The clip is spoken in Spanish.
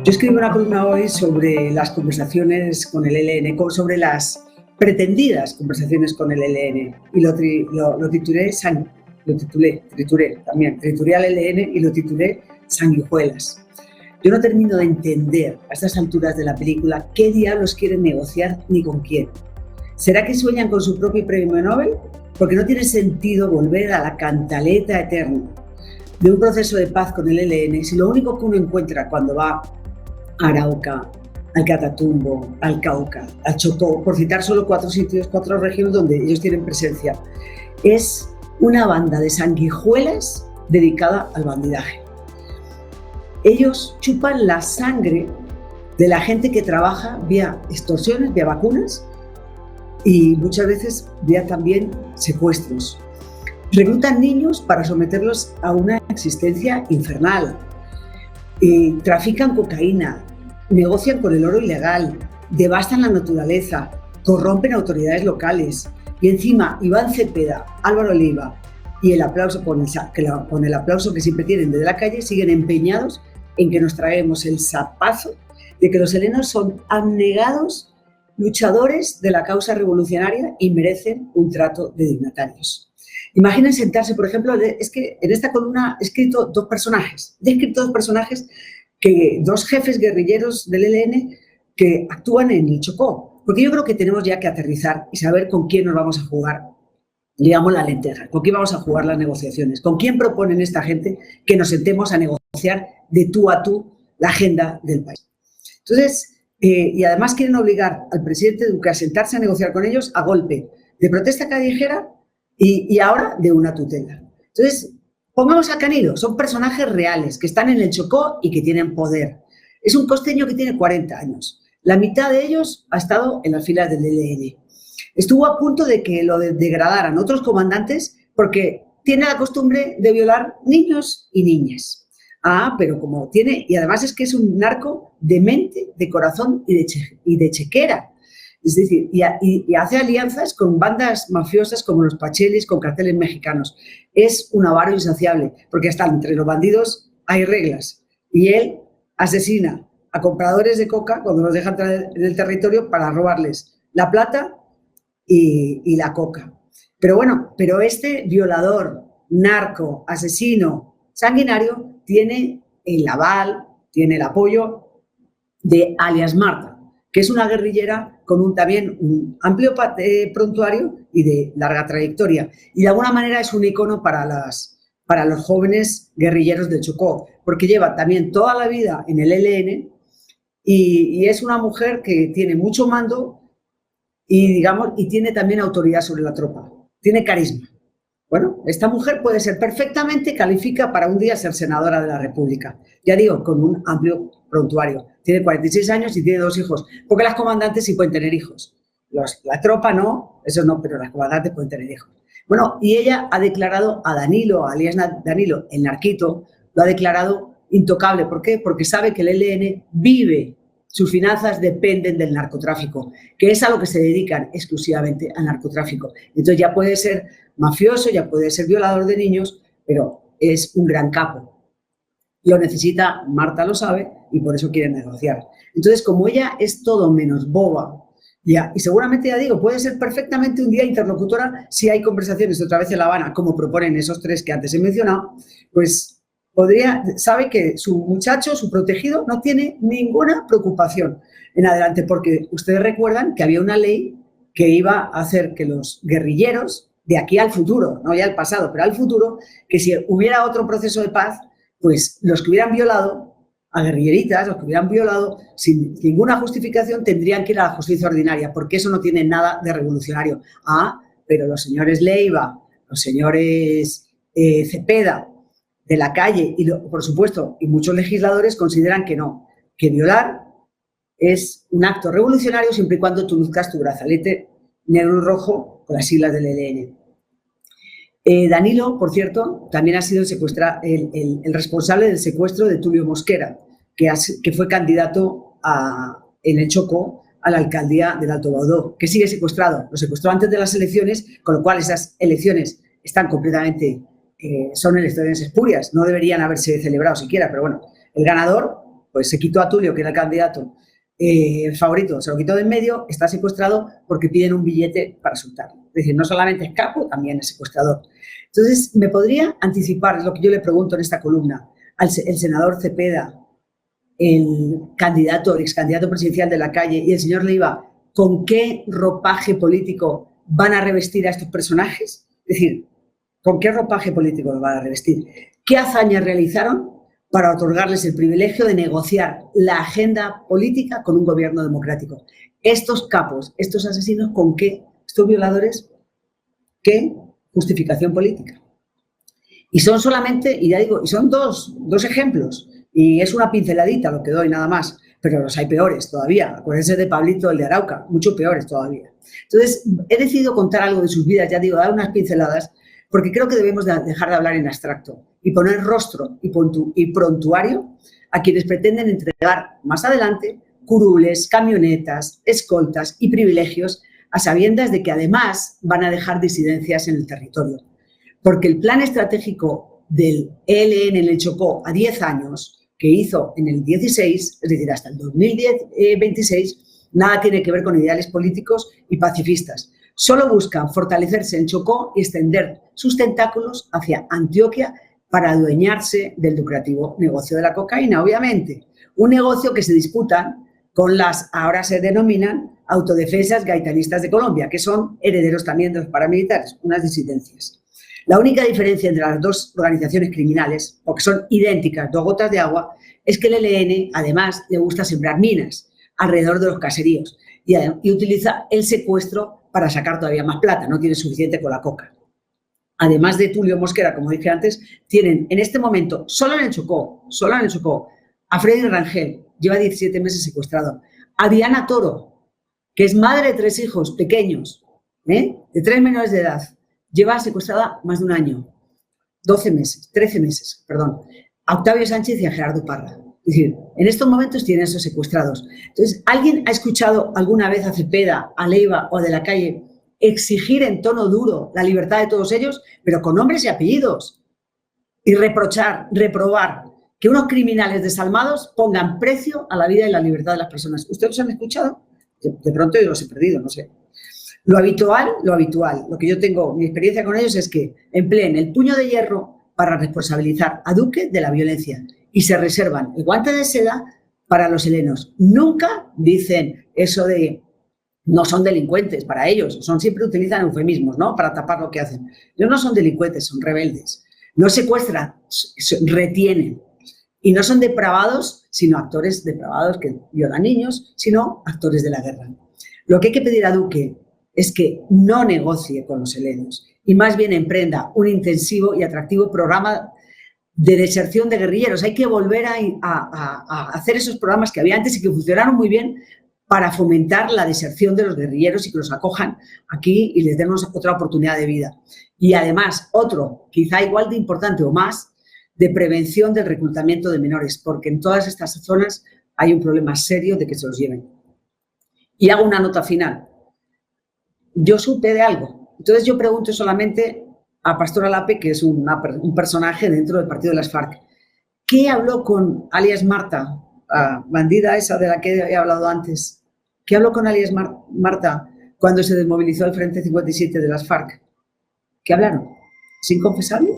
Yo escribo una columna hoy sobre las conversaciones con el ELN, sobre las pretendidas conversaciones con el ELN. Y trituré al ELN y lo titulé Sanguijuelas. Yo no termino de entender a estas alturas de la película qué diablos quieren negociar ni con quién. ¿Será que sueñan con su propio premio Nobel? Porque no tiene sentido volver a la cantaleta eterna de un proceso de paz con el ELN si lo único que uno encuentra cuando va a Arauca, al Catatumbo, al Cauca, al Chocó, por citar solo 4 sitios, 4 regiones donde ellos tienen presencia, es una banda de sanguijuelas dedicada al bandidaje. Ellos chupan la sangre de la gente que trabaja vía extorsiones, vía vacunas y muchas veces vía también secuestros. Reclutan niños para someterlos a una existencia infernal. Trafican cocaína, negocian con el oro ilegal, devastan la naturaleza, corrompen autoridades locales y encima Iván Cepeda, Álvaro Leiva y el aplauso con el aplauso que siempre tienen desde la calle siguen empeñados en que nos traemos el zapazo de que los helenos son abnegados luchadores de la causa revolucionaria y merecen un trato de dignatarios. Imaginen sentarse, por ejemplo, es que en esta columna he escrito dos personajes, dos jefes guerrilleros del ELN que actúan en el Chocó, porque yo creo que tenemos ya que aterrizar y saber con quién nos vamos a jugar, digamos, la lenteja, con quién vamos a jugar las negociaciones, con quién proponen esta gente que nos sentemos a negociar de tú a tú la agenda del país. Entonces, y además quieren obligar al presidente Duque a sentarse a negociar con ellos a golpe de protesta callejera y ahora de una tutela. Entonces, pongamos a Canino, son personajes reales que están en el Chocó y que tienen poder. Es un costeño que tiene 40 años. La mitad de ellos ha estado en las filas del ELN. Estuvo a punto de que lo degradaran otros comandantes porque tiene la costumbre de violar niños y niñas. Pero como tiene, y además es que es un narco de mente, de corazón y de chequera. Es decir, y hace alianzas con bandas mafiosas como los Pachelis, con carteles mexicanos. Es un avaro insaciable, porque hasta entre los bandidos hay reglas. Y él asesina a compradores de coca cuando los dejan entrar en el territorio para robarles la plata y la coca. Pero bueno, este violador, narco, asesino, sanguinario, tiene el aval, tiene el apoyo de alias Marta, que es una guerrillera con también un amplio prontuario y de larga trayectoria. Y de alguna manera es un icono para los jóvenes guerrilleros del Chocó, porque lleva también toda la vida en el ELN y es una mujer que tiene mucho mando y tiene también autoridad sobre la tropa, tiene carisma. Bueno, esta mujer puede ser perfectamente, califica para un día ser senadora de la República. Ya digo, con un amplio prontuario. Tiene 46 años y tiene 2 hijos. Porque las comandantes sí pueden tener hijos. La tropa no, eso no, pero las comandantes pueden tener hijos. Bueno, y ella ha declarado a Danilo, alias Danilo, el narquito, lo ha declarado intocable. ¿Por qué? Porque sabe que el ELN vive, sus finanzas dependen del narcotráfico, que es a lo que se dedican exclusivamente al narcotráfico. Entonces ya puede ser mafioso, ya puede ser violador de niños, pero es un gran capo. Lo necesita, Marta lo sabe, y por eso quiere negociar. Entonces, como ella es todo menos boba, y seguramente, ya digo, puede ser perfectamente un día interlocutora si hay conversaciones otra vez en La Habana, como proponen esos 3 que antes he mencionado, pues sabe que su muchacho, su protegido, no tiene ninguna preocupación en adelante, porque ustedes recuerdan que había una ley que iba a hacer que los guerrilleros, de aquí al futuro, no ya al pasado, pero al futuro, que si hubiera otro proceso de paz, pues los que hubieran violado a guerrilleritas, los que hubieran violado sin ninguna justificación, tendrían que ir a la justicia ordinaria, porque eso no tiene nada de revolucionario. Pero los señores Leiva, los señores Cepeda, de la calle, y por supuesto, y muchos legisladores consideran que no, que violar es un acto revolucionario siempre y cuando tú luzcas tu brazalete negro y rojo con las siglas del ELN. Danilo, por cierto, también ha sido el responsable del secuestro de Tulio Mosquera, que fue candidato en el Chocó a la alcaldía del Alto Baudó, que sigue secuestrado. Lo secuestró antes de las elecciones, con lo cual esas elecciones están completamente son elecciones espurias, no deberían haberse celebrado siquiera, pero bueno, el ganador pues se quitó a Tulio, que era el candidato favorito, se lo quitó de en medio, está secuestrado porque piden un billete para soltarlo. Es decir, no solamente es capo, también es secuestrador. Entonces, ¿me podría anticipar, es lo que yo le pregunto en esta columna, el senador Cepeda, el candidato, el excandidato presidencial de la calle y el señor Leiva, con qué ropaje político van a revestir a estos personajes? Es decir, ¿con qué ropaje político los van a revestir? ¿Qué hazañas realizaron para otorgarles el privilegio de negociar la agenda política con un gobierno democrático? Estos capos, estos asesinos, ¿con qué? Estos violadores, ¿qué justificación política? Y son solamente, y ya digo, y son dos ejemplos, y es una pinceladita lo que doy nada más, pero los hay peores todavía. Acuérdense de Pablito, el de Arauca, mucho peores todavía. Entonces, he decidido contar algo de sus vidas, ya digo, dar unas pinceladas, porque creo que debemos dejar de hablar en abstracto y poner rostro y prontuario a quienes pretenden entregar más adelante curules, camionetas, escoltas y privilegios a sabiendas de que además van a dejar disidencias en el territorio. Porque el plan estratégico del ELN en el Chocó a 10 años, que hizo en el 16, es decir, hasta el 2026, nada tiene que ver con ideales políticos y pacifistas. Solo buscan fortalecerse en Chocó y extender sus tentáculos hacia Antioquia para adueñarse del lucrativo negocio de la cocaína, obviamente. Un negocio que se disputan con las, ahora se denominan, autodefensas gaitanistas de Colombia, que son herederos también de los paramilitares, unas disidencias. La única diferencia entre las dos organizaciones criminales, porque son idénticas, dos gotas de agua, es que el ELN, además, le gusta sembrar minas alrededor de los caseríos y utiliza el secuestro para sacar todavía más plata, no tiene suficiente con la coca. Además de Tulio Mosquera, como dije antes, tienen en este momento, solo en el Chocó, a Freddy Rangel, lleva 17 meses secuestrado, a Diana Toro, que es madre de 3 hijos pequeños, de 3 menores de edad, lleva secuestrada más de un año, 13 meses, perdón, a Octavio Sánchez y a Gerardo Parra. Es decir, en estos momentos tienen esos secuestrados. Entonces, ¿alguien ha escuchado alguna vez a Cepeda, a Leiva o a De la Calle exigir en tono duro la libertad de todos ellos, pero con nombres y apellidos? Y reprobar que unos criminales desalmados pongan precio a la vida y la libertad de las personas. ¿Ustedes los han escuchado? De pronto yo los he perdido, no sé. Lo habitual, lo que yo tengo, mi experiencia con ellos es que empleen el puño de hierro para responsabilizar a Duque de la violencia y se reservan el guante de seda para los helenos. Nunca dicen eso de no son delincuentes para ellos, siempre utilizan eufemismos, ¿no?, para tapar lo que hacen. Ellos no son delincuentes, son rebeldes. No secuestran, retienen. Y no son depravados, sino actores depravados que violan niños, sino actores de la guerra. Lo que hay que pedir a Duque es que no negocie con los helenos y más bien emprenda un intensivo y atractivo programa de deserción de guerrilleros. Hay que volver a hacer esos programas que había antes y que funcionaron muy bien para fomentar la deserción de los guerrilleros y que los acojan aquí y les demos otra oportunidad de vida. Y además, otro, quizá igual de importante o más, de prevención del reclutamiento de menores, porque en todas estas zonas hay un problema serio de que se los lleven. Y hago una nota final. Yo supe de algo. Entonces yo pregunto solamente a Pastor Alape, que es un personaje dentro del partido de las FARC. ¿Qué habló con alias Marta, bandida esa de la que he hablado antes? ¿Qué habló con alias Marta cuando se desmovilizó el Frente 57 de las FARC? ¿Qué hablaron? ¿Es inconfesable?